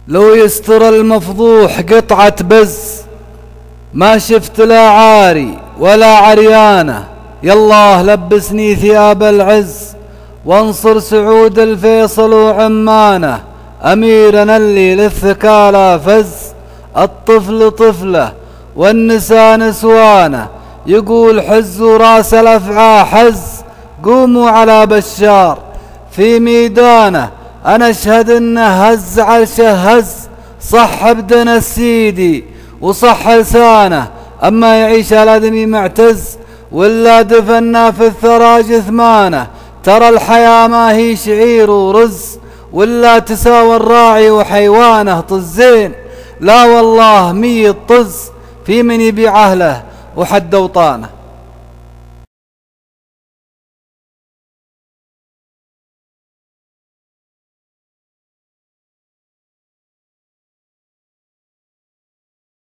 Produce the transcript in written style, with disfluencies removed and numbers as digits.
لو يستر المفضوح قطعة بز، ما شفت لا عاري ولا عريانة. يالله لبسني ثياب العز وانصر سعود الفيصل وعمانه. أميرنا اللي للثكالى فز، الطفل طفله والنساء نسوانه. يقول حزوا راس الأفعى حز، قوموا على بشار في ميدانه. أنا أشهد إنه هز عرشه هز، صح بدن السيدي وصح لسانه. أما يعيش الأدمي معتز ولا دفنا في الثرى جثمانه. ترى الحياة ما هي شعير ورز، ولا تساوى الراعي وحيوانه. طزين لا والله 100 طز في من يبيع أهله وحد أوطانه.